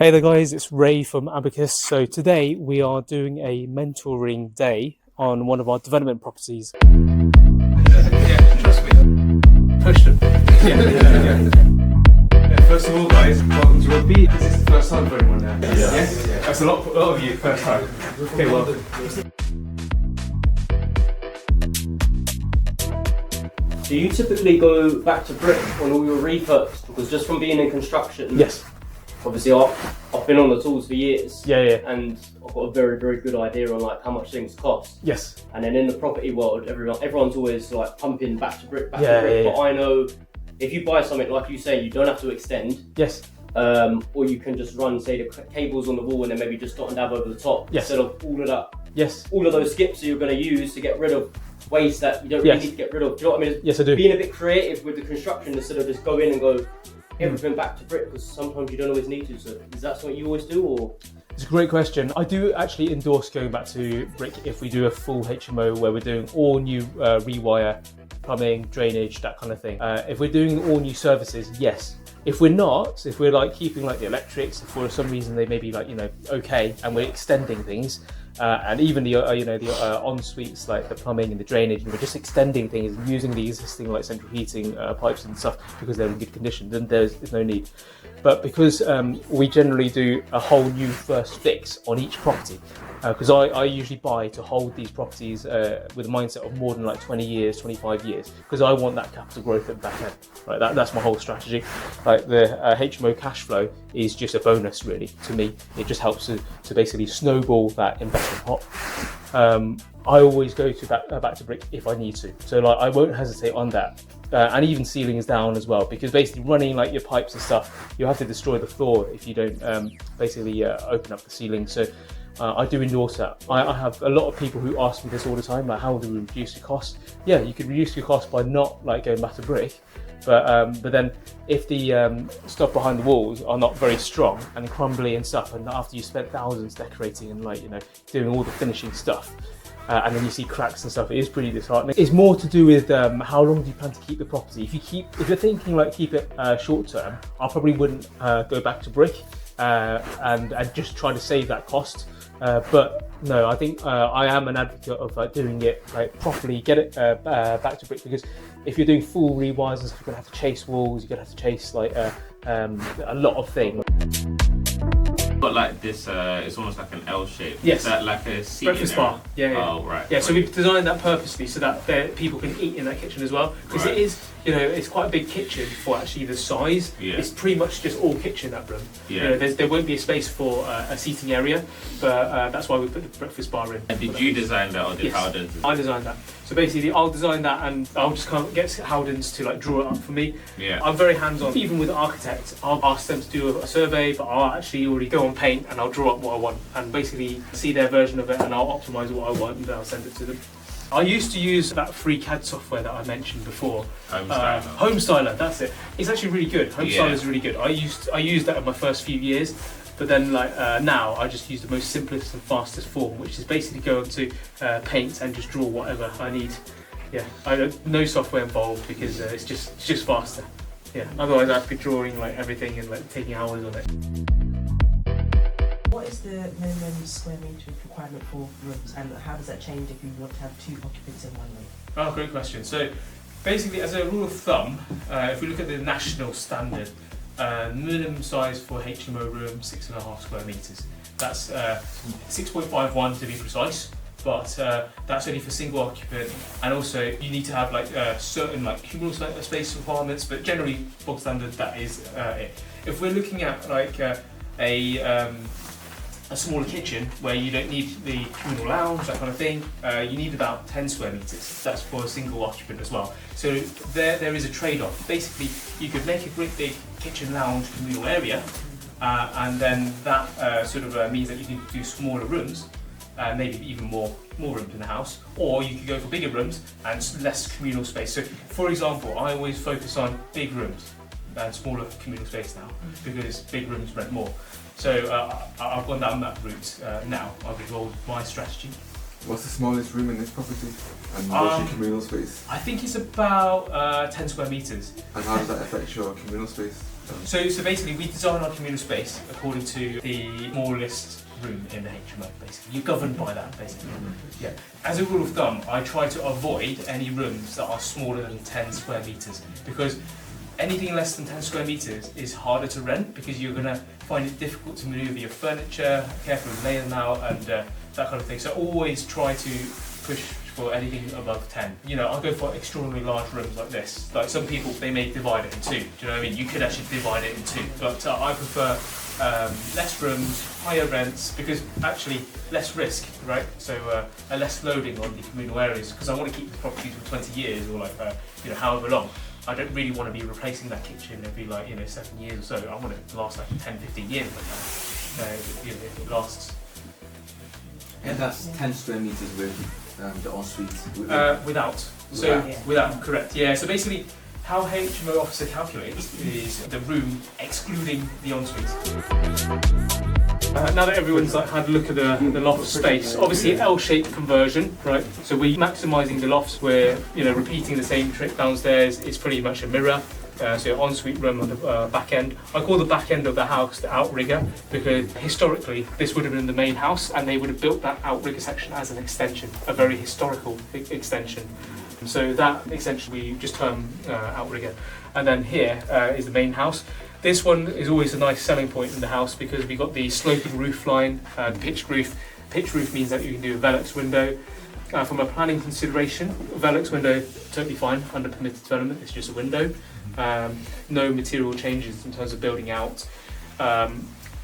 Hey there guys, it's Ray from Abacus. So today we are doing a mentoring day on one of our development properties. Yeah, trust me. Push them. Yeah. First of all guys, welcome to Rugby. Is this the first time for anyone there? Yes. Yeah. That's a lot of you, first time. Okay, welcome. Do you typically go back to brick on all your refurbs? Because just from being in construction, Yes. obviously I've been on the tools for years. Yeah. And I've got a very, very good idea on like how much things cost. Yes. And then in the property world, everyone's always like pumping back to brick. But Yeah. I know if you buy something like you say, you don't have to extend. Yes. Or you can just run, say, the cables on the wall and then maybe just dot and dab over the top. Yes. Instead of all of that. Yes. All of those skips that you're going to use to get rid of waste that you don't really need to get rid of. Do you know what I mean? Yes, I do. Being a bit creative with the construction instead of just go in and go everything back to brick, because sometimes you don't always need to. So is that something you always do, or? It's a great question. I do actually endorse going back to brick if we do a full HMO where we're doing all new rewire, plumbing, drainage, that kind of thing. If we're doing all new services, yes. If we're not, if we're like keeping like the electrics, if for some reason they may be like, okay, and we're extending things, and even the en-suites like the plumbing and the drainage, and we're just extending things and using the existing like central heating pipes and stuff because they're in good condition, then there's no need. But because we generally do a whole new first fix on each property, because I usually buy to hold these properties with a mindset of more than like 20 years, 25 years, because I want that capital growth at the back end. Right, that's my whole strategy. Like the HMO cash flow is just a bonus really to me. It just helps to basically snowball that investment pot. I always go to back to brick if I need to. So like I won't hesitate on that. And even ceilings down as well, because basically running like your pipes and stuff, you have to destroy the floor if you don't basically open up the ceiling. So I do endorse that. I have a lot of people who ask me this all the time, like how do we reduce your cost? Yeah, you can reduce your cost by not like going back to brick, but then if the stuff behind the walls are not very strong and crumbly and stuff, and after you spent thousands decorating and like doing all the finishing stuff, and then you see cracks and stuff, it is pretty disheartening. It's more to do with how long do you plan to keep the property. If you're thinking like keep it short term, I probably wouldn't go back to brick and just try to save that cost. But no, I think I am an advocate of like doing it like properly, get it back to brick, because if you're doing full rewires and stuff, you're gonna have to chase walls, you're gonna have to chase like a lot of things. Got like this, it's almost like an L shape. Yes. Is that like a seating Breakfast area? bar. Yeah. Oh, right. Yeah, so we've designed that purposely so that people can eat in that kitchen as well. Because Right. it is, it's quite a big kitchen for actually the size. Yeah. It's pretty much just all kitchen, that room. Yeah. There won't be a space for a seating area, but that's why we put the breakfast bar in. And did you design that or did Yes. Howden? I designed that. So basically, I'll design that and I'll just kind of get Howdens to like draw it up for me. Yeah. I'm very hands-on. Even with the architect, I'll ask them to do a survey, but I'll actually already go on Paint and I'll draw up what I want and basically see their version of it, and I'll optimise what I want and then I'll send it to them. I used to use that free CAD software that I mentioned before. Homestyler, that's it. It's actually really good. Homestyler is really good. I used that in my first few years. But then, now, I just use the most simplest and fastest form, which is basically go onto Paint and just draw whatever I need. Yeah, no software involved because it's just faster. Yeah, otherwise I'd be drawing like everything and like taking hours on it. What is the minimum square metre requirement for rooms, and how does that change if you want to have 2 occupants in one room? Oh, great question. So basically, as a rule of thumb, if we look at the national standard, minimum size for HMO room 6.5 square metres. That's 6.51 to be precise, but that's only for single occupant, and also you need to have like certain like communal space requirements, but generally bog standard, that is it. If we're looking at like a smaller kitchen where you don't need the communal lounge, that kind of thing, you need about 10 square metres. That's for a single occupant as well. So there is a trade-off. Basically, you could make a great big kitchen lounge communal area, and then that means that you can do smaller rooms, maybe even more rooms in the house, or you could go for bigger rooms and less communal space. So for example, I always focus on big rooms and smaller communal space now, because big rooms rent more. So I've gone down that route now. I've evolved my strategy. What's the smallest room in this property? And what's your communal space? I think it's about 10 square metres. And how does that affect your communal space? So basically, we design our communal space according to the smallest room in the HMO. Basically, you're governed by that. Basically, yeah. As a rule of thumb, I try to avoid any rooms that are smaller than 10 square meters because anything less than 10 square meters is harder to rent because you're going to find it difficult to maneuver your furniture, carefully lay them out, and that kind of thing. So always try to push for anything above 10. You know, I'll go for extraordinarily large rooms like this. Like some people, they may divide it in two. Do you know what I mean? You could actually divide it in two. But I prefer less rooms, higher rents, because actually less risk, right? So less loading on the communal areas, because I want to keep the properties for 20 years or like, you know, however long. I don't really want to be replacing that kitchen every 7 years or so. I want it to last like 10, 15 years if I can. You know, if it lasts. And that's 10 square meters with the ensuite? Without. So without, correct. Yeah, so basically how HMO officer calculates is the room excluding the ensuite. Now that everyone's had a look at the loft space, obviously L-shaped conversion, right? So we're maximising the lofts, we're repeating the same trick downstairs. It's pretty much a mirror. So ensuite room on the back end. I call the back end of the house the outrigger because historically this would have been the main house and they would have built that outrigger section as an extension, a very historical extension. So that extension we just term outrigger. And then here is the main house. This one is always a nice selling point in the house because we've got the sloping roof line, pitched roof. Pitched roof means that you can do a Velux window. From a planning consideration, Velux window totally fine under permitted development. It's just a window. No material changes in terms of building out.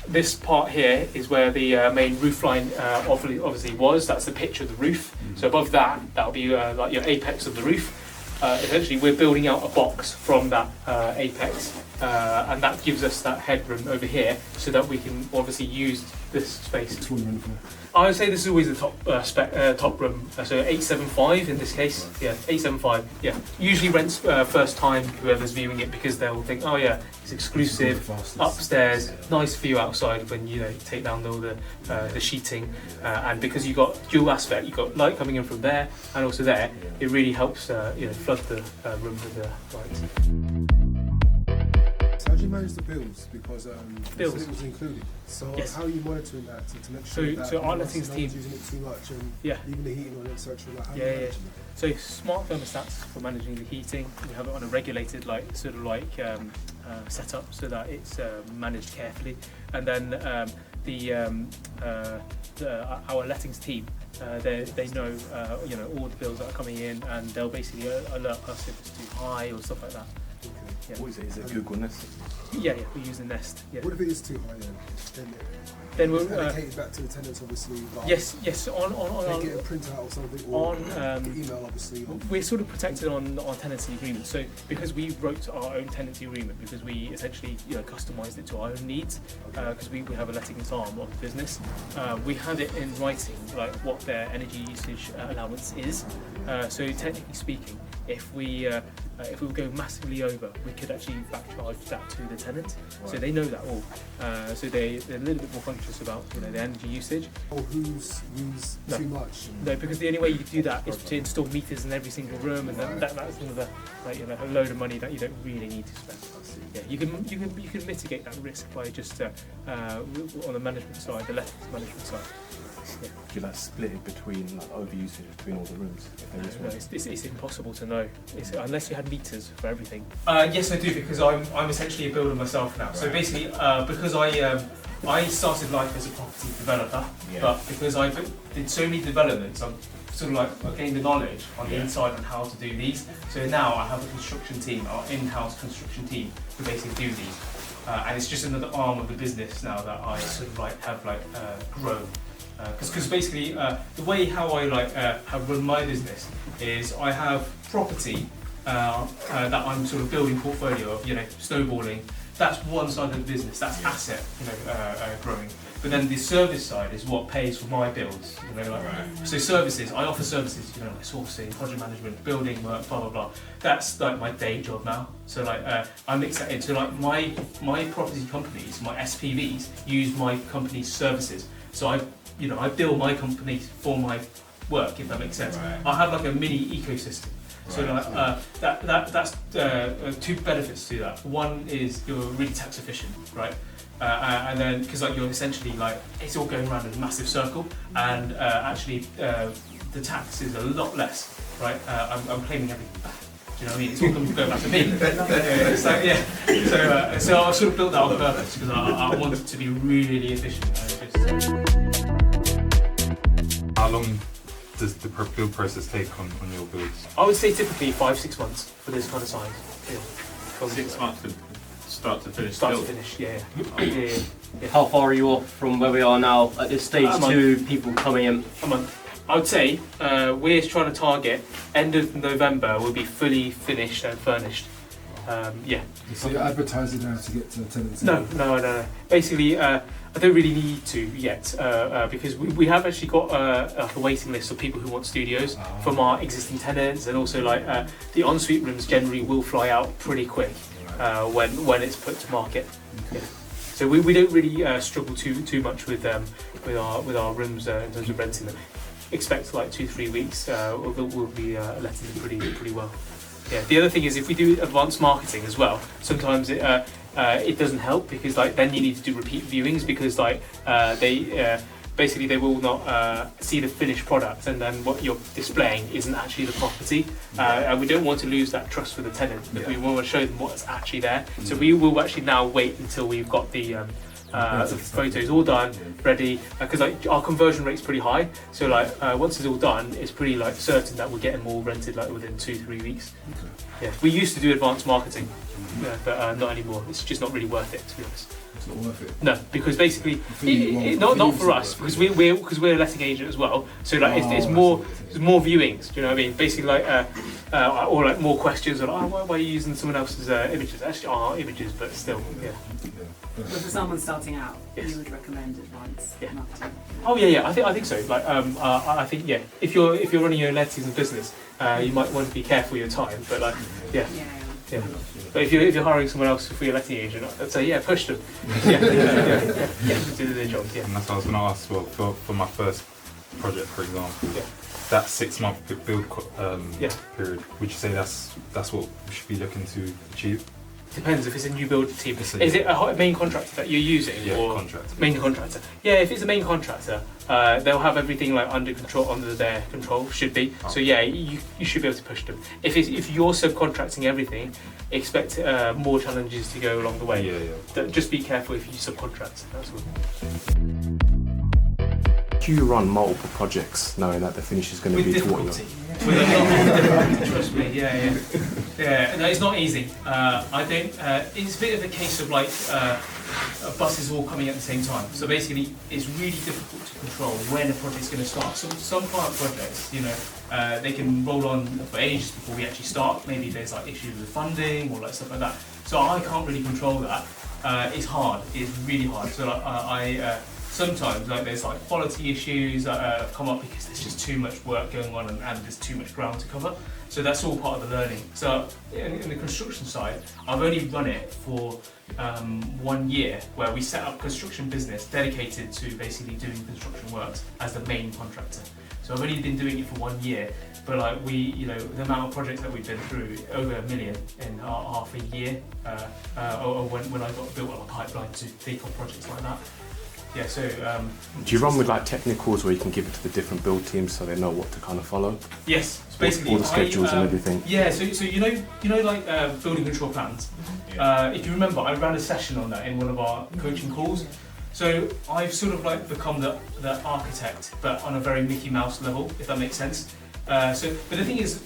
This part here is where the main roof line obviously was. That's the pitch of the roof. So above that, that'll be like your apex of the roof. Essentially, we're building out a box from that apex, and that gives us that headroom over here, so that we can obviously use this space. I would say this is always the top room. So 875 in this case. Yeah, 875. Yeah. Usually rents first time whoever's viewing it because they'll think, oh yeah, it's exclusive, upstairs, nice view outside when you take down all the sheeting, and because you've got dual aspect, you've got light coming in from there and also there. It really helps flood the room with the light. So how do you manage the bills? Because bills. It was included. So yes. How are you monitoring that to make sure that our lettings team using it too much and yeah. even the heating on it, etc. Like, how Yeah. So smart thermostats for managing the heating. We have it on a regulated setup so that it's managed carefully. And then our lettings team, they know all the bills that are coming in, and they'll basically alert us if it's too high or stuff like that. Okay. Yeah. What is it? Is it Google Nest? Yeah, we use the Nest. Yeah. What if it is too high Then we'll allocated back to the tenants, obviously. Like, yes. They get a printout or something, or email, obviously. We're sort of protected on our tenancy agreement. So because we wrote our own tenancy agreement, because we essentially customised it to our own needs, because we have a lettings arm of the business, we have it in writing, like what their energy usage allowance is. So technically speaking, if we would go massively over, we could actually back charge that to the tenant. Right. So they know that all. So they're a little bit more conscious about the energy usage. Or who's used too much? No, because the only way you can do that is to install meters in every single room, and that's another a load of money that you don't really need to spend. Yeah, you can mitigate that risk by just on the management side, the lettings management side. Yeah. Do you split it between overusage between all the rooms? If there is one? It's impossible to know unless you had meters for everything. Yes, I do, because I'm essentially a builder myself now. Right. So basically, because I started life as a property developer, but because I did so many developments, I'm sort of I gained the knowledge on the inside on how to do these. So now I have a construction team, our in-house construction team, who basically do these, and it's just another arm of the business now that I sort of have grown. Because basically the way how I have run my business is I have property that I'm sort of building portfolio of, snowballing. That's one side of the business. That's asset, growing. But then the service side is what pays for my bills. So services, I offer services, like sourcing, project management, building work, blah blah blah. That's my day job now. So I mix that into my property companies, my SPVs use my company's services. So I bill my company for my work, if that makes sense. Right. I have a mini ecosystem. So that's two benefits to that. One is you're really tax efficient, right? And then because like you're essentially like it's all going around in a massive circle, and actually the tax is a lot less, right? I'm claiming everything back. Do you know what I mean? It's all going to go back to me. It's like, yeah. So I sort of built that on purpose because I wanted it to be really efficient. How long does the build process take on your builds? I would say typically 5-6 months for this kind of size. Yeah. From 6 months to start to finish. start to build. finish. Yeah. How far are you off from where we are now at this stage A month. to people coming in? A month. I would say we're trying to target end of November will be fully finished and furnished. Yeah. So you're advertising now to get to tenants? No. Basically, I don't really need to yet because we have actually got like a waiting list of people who want studios from our existing tenants, and also like the ensuite rooms generally will fly out pretty quick when it's put to market. Yeah. So we don't really struggle too much with our rooms in terms of renting them. Expect like 2-3 weeks we'll be letting them pretty well. Yeah. The other thing is if we do advanced marketing as well, sometimes it doesn't help because like then you need to do repeat viewings because like basically they will not see the finished product, and then what you're displaying isn't actually the property, and we don't want to lose that trust with the tenant. We want to show them what's actually there. So we will actually now wait until we've got the photos all done, ready, because like our conversion rate's pretty high. So like once it's all done, it's pretty like certain that we're getting them all rented like within 2-3 weeks. Yeah, we used to do advanced marketing, but not anymore. It's just not really worth it, to be honest. It's not worth it. No, because basically, not for us, because we're a letting agent as well. So like it's more viewings. Do you know what I mean? Basically, like or like more questions, or like, why are you using someone else's images? Actually, our images, but still, yeah. But for someone starting out, Yes. you would recommend advanced marketing? Oh yeah. I think so. Like I think yeah. If you're running your lettings and business, you might want to be careful your time. But like yeah. But if you're hiring someone else for your letting agent, I'd say yeah, push them. Yeah. Do their job. Yeah. And that's what I was going to ask. Well, for my first project, for example, Yeah. that 6-month build Yeah. period, would you say that's what we should be looking to achieve? Depends if it's a new build team. It's Is it a main contractor that you're using? Yeah, or contract. Main contractor. Yeah, if it's a main contractor, they'll have everything like under their control, should be. So yeah, you should be able to push them. If you're subcontracting everything, expect more challenges to go along the way. Just be careful if you subcontract. That's all. Do you run multiple projects knowing that the finish is going to be to what difficulty. With a lot of difficulty, trust me. Yeah. No, it's not easy. I don't. It's a bit of a case of like buses all coming at the same time. So basically, it's really difficult to control when a project's going to start. Some client projects, you know, they can roll on for ages before we actually start. Maybe there's like issues with funding or like stuff like that. So I can't really control that. It's hard. It's really hard. So like, sometimes like there's like quality issues that come up because there's just too much work going on and there's too much ground to cover. So that's all part of the learning. So in the construction side, I've only run it for 1 year, where we set up construction business dedicated to basically doing construction works as the main contractor. So I've only been doing it for 1 year, but like the amount of projects that we've been through, over 1 million in half a year, or when I got built up a pipeline to take on projects like that. Yeah, so do you run with like technicals where you can give it to the different build teams so they know what to kind of follow? Yes, so basically all the schedules and everything. Yeah, so you know like building control plans. If you remember, I ran a session on that in one of our coaching calls. So I've sort of like become the architect, but on a very Mickey Mouse level, if that makes sense. But the thing is,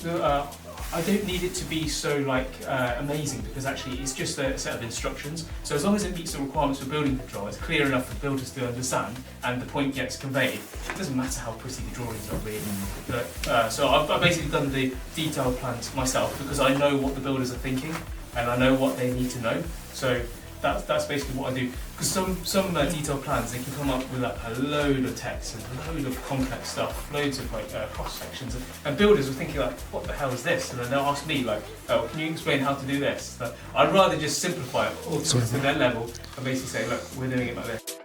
I don't need it to be so like amazing, because actually it's just a set of instructions. So as long as it meets the requirements for building control, it's clear enough for builders to understand, and the point gets conveyed. It doesn't matter how pretty the drawings are really. But, so I've basically done the detailed plans myself because I know what the builders are thinking and I know what they need to know. So that's basically what I do. Because some detailed plans, they can come up with like a load of text and a load of complex stuff, loads of like cross sections, and builders are thinking like, what the hell is this? And then they'll ask me like, oh, can you explain how to do this? So I'd rather just simplify it all to their level and basically say, look, we're doing it like this.